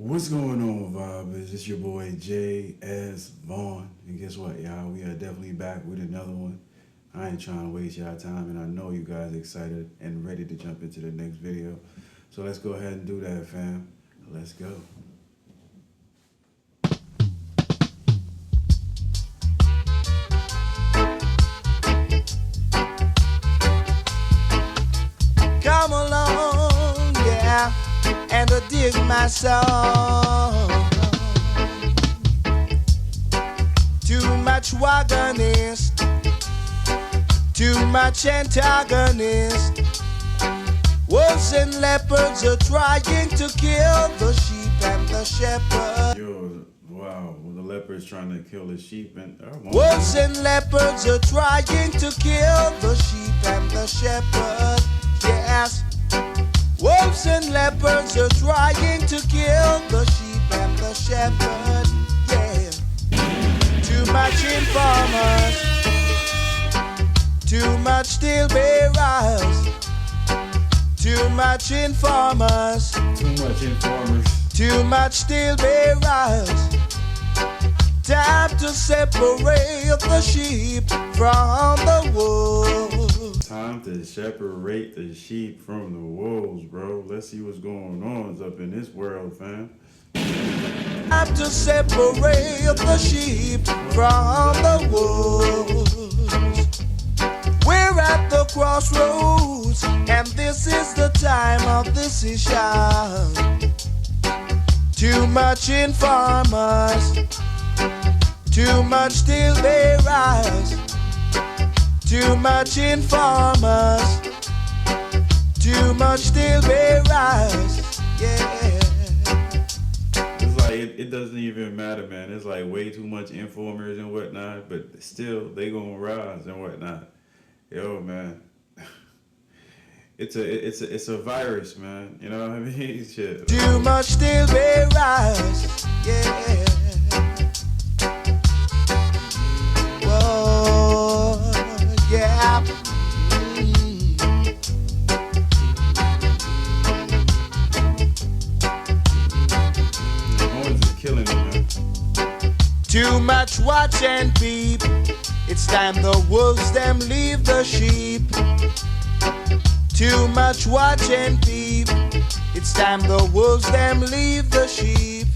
What's going on, Vibes? It's your boy J.S. Vaughn. And guess what, y'all? We are definitely back with another one. I ain't trying to waste y'all time, and I know you guys excited and ready to jump into the next video. So let's go ahead and do that, fam. Let's go. Come along, yeah, and dig my song. Too much wagonist, too much antagonist. Wolves and leopards are trying to kill the sheep and the shepherd. Yo, wow, well, the leopard's trying to kill the sheep and... Wolves and leopards are trying to kill the sheep and the shepherd. Yes, wolves and leopards are trying to kill the sheep and the shepherd. Yeah, too much informers, too much steel bearers, too much informers, too much steel bearers. Time to separate the sheep from the wolves. Time to separate the sheep from the wolves, bro. Let's see what's going on up in this world, fam. Time to separate the sheep from the wolves. We're at the crossroads, and this is the time of decision. Too much informers, too much steel bearers, too much informers, too much steel bearers, yeah. It's like, it doesn't even matter, man. It's like way too much informers and whatnot, but still, they gonna rise and whatnot. Yo, man. It's a virus, man. You know what I mean? Shit. Too much steel bearers, yeah. Whoa, yeah. Owens is killing it, man. Too much watch and peep. It's time the wolves them leave the sheep. Too much watch and peep. It's time the wolves them leave the sheep.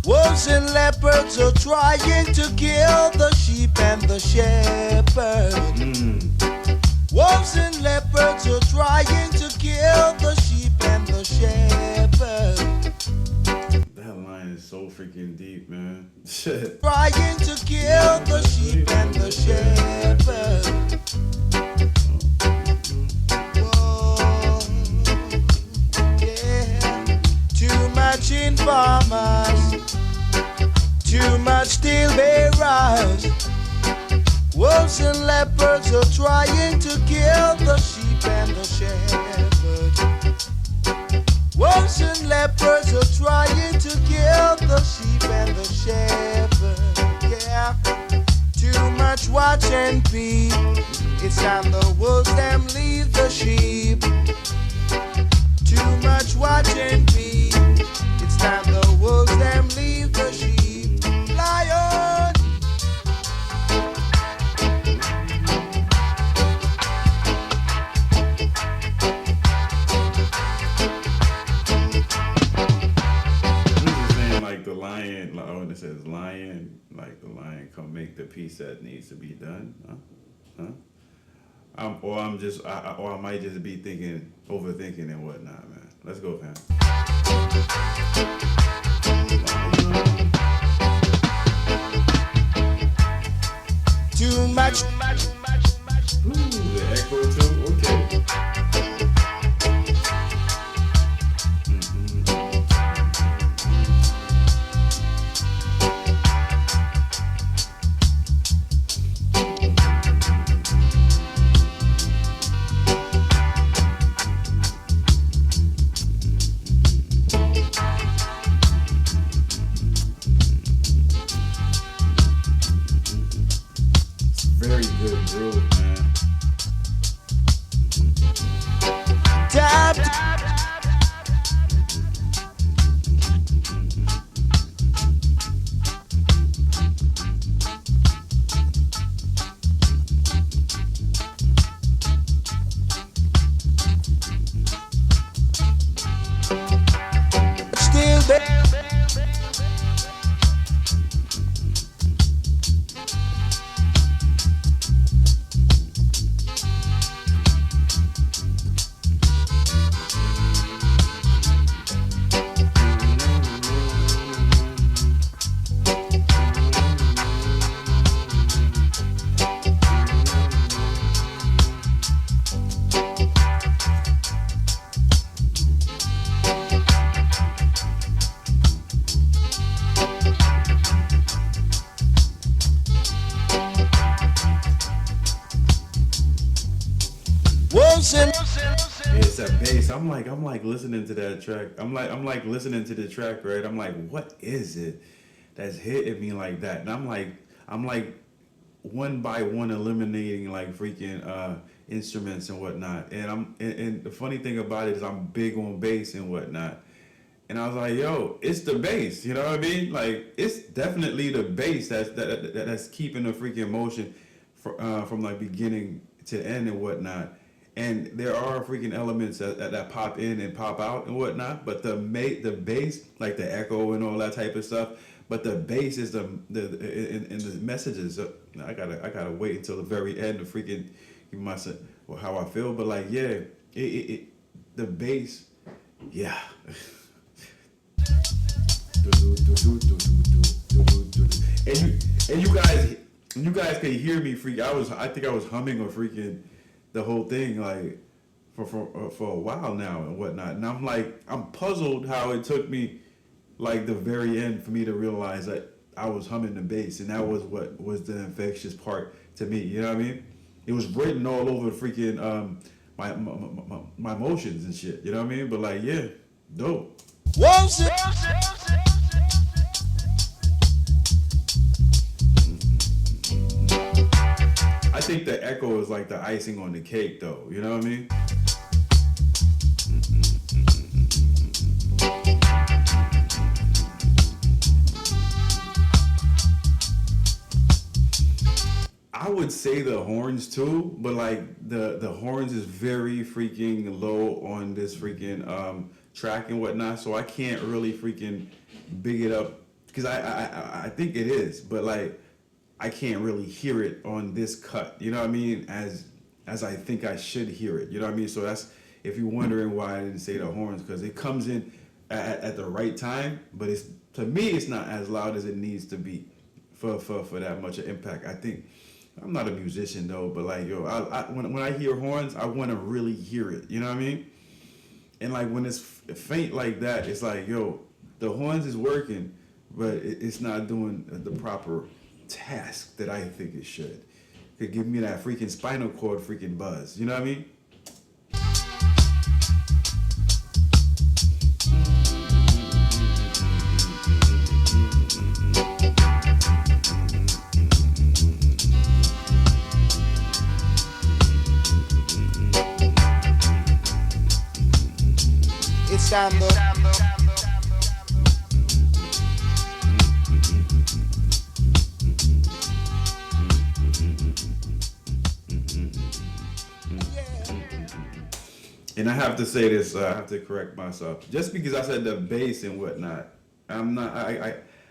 Wolves and leopards are trying to kill the sheep and the shepherd. Wolves and leopards are trying to kill the sheep and the shepherd. That line is so freaking deep, man. Shit. Trying to kill the sheep and the shepherd. Whoa, yeah. Too much informers, too much steel bearers. Wolves and leopards are trying to kill the sheep and the shepherd. Wolves and leopards are trying to kill the sheep and the shepherd. Yeah, too much watch and peep. It's time the wolves them leave the sheep. Too much watch and peep. It's time the wolves them leave the sheep. Lion. Like the lion, like when it says lion, like the lion come make the piece that needs to be done, or I might just be overthinking and whatnot, man. Let's go, fam. Too much. Ooh, the echo too. Okay. It's a bass. I'm like listening to that track. I'm like listening to the track, right? I'm like, what is it that's hitting me like that? And I'm like one by one eliminating like freaking instruments and whatnot. And the funny thing about it is I'm big on bass and whatnot. And I was like, yo, it's the bass. You know what I mean? Like it's definitely the bass that's keeping the freaking motion from like beginning to end and whatnot. And there are freaking elements that pop in and pop out and whatnot, but the bass, like the echo and all that type of stuff, but the bass is in the messages. I gotta wait until the very end to freaking give myself how I feel. But like yeah, the bass, yeah. And you guys can hear me freak. I think I was humming or freaking the whole thing like for a while now and whatnot. And I'm puzzled how it took me like the very end for me to realize that I was humming the bass, and that was what was the infectious part to me. You know what I mean? It was written all over freaking my emotions and shit. You know what I mean? But like yeah, dope. Once it I think the echo is like the icing on the cake, though. You know what I mean? I would say the horns too, but like the horns is very freaking low on this freaking track and whatnot, so I can't really freaking big it up because I think it is, but like I can't really hear it on this cut. You know what I mean? As I think I should hear it. You know what I mean? So that's if you're wondering why I didn't say the horns, because it comes in at the right time, but it's to me it's not as loud as it needs to be for that much of impact. I think I'm not a musician though, but like yo, when I hear horns, I want to really hear it. You know what I mean? And like when it's faint like that, it's like yo, the horns is working, but it's not doing the proper task that I think it should. Could give me that freaking spinal cord freaking buzz. You know what I mean? it's time to And I have to say this, I have to correct myself. Just because I said the bass and whatnot, I'm not,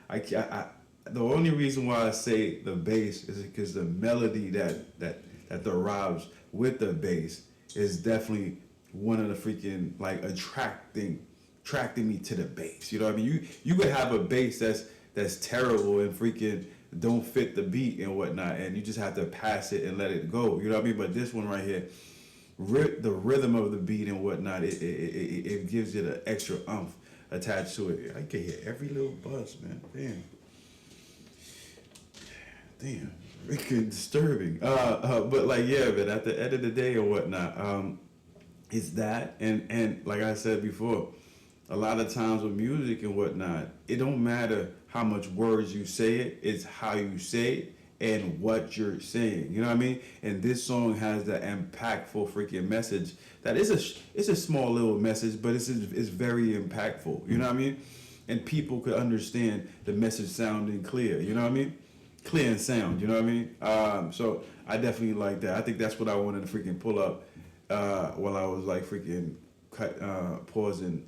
the only reason why I say the bass is because the melody that derives with the bass is definitely one of the freaking, like, attracting me to the bass. You know what I mean? You could have a bass that's terrible and freaking don't fit the beat and whatnot, and you just have to pass it and let it go. You know what I mean? But this one right here, the rhythm of the beat and whatnot, it gives it an extra umph attached to it. I can hear every little buzz, man. Damn, freaking disturbing. But like yeah, but at the end of the day or whatnot, it's that and like I said before, a lot of times with music and whatnot, it don't matter how much words you say it's how you say it and what you're saying. You know what I mean? And this song has the impactful freaking message that it's a small little message, but it's very impactful. You know what I mean? And people could understand the message sounding clear. You know what I mean? Clear and sound. You know what I mean? So I definitely like that. I think that's what I wanted to freaking pull up while I was like freaking pausing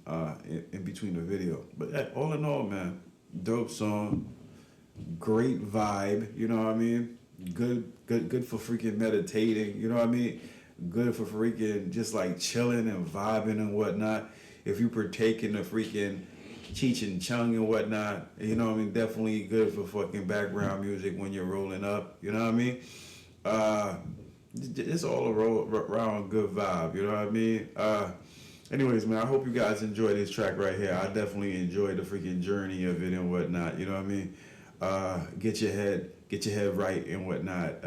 in between the video. But all in all, man, dope song, great vibe. You know what I mean? Good for freaking meditating. You know what I mean? Good for freaking just like chilling and vibing and whatnot. If you partake in the freaking Cheech and Chung and whatnot, you know what I mean? Definitely good for fucking background music when you're rolling up. You know what I mean? It's all around good vibe. You know what I mean? Anyways, man, I hope you guys enjoy this track right here. I definitely enjoyed the freaking journey of it and whatnot. You know what I mean? Get your head right and whatnot,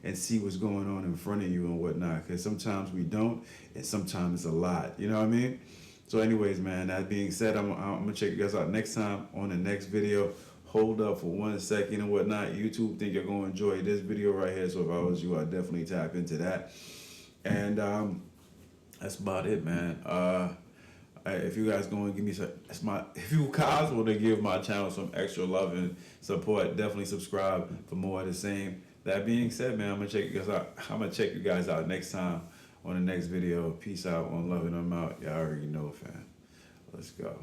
and see what's going on in front of you and whatnot. Because sometimes we don't, and sometimes it's a lot. You know what I mean? So, anyways, man. That being said, I'm gonna check you guys out next time on the next video. Hold up for 1 second and whatnot. YouTube think you're gonna enjoy this video right here. So if I was you, I'd definitely tap into that. And that's about it, man. If you guys going to give me some, if you guys want to give my channel some extra love and support, definitely subscribe for more of the same. That being said, man, I'm gonna check you guys out next time on the next video. Peace out on Loving Them Out. Y'all already know, fam. Let's go.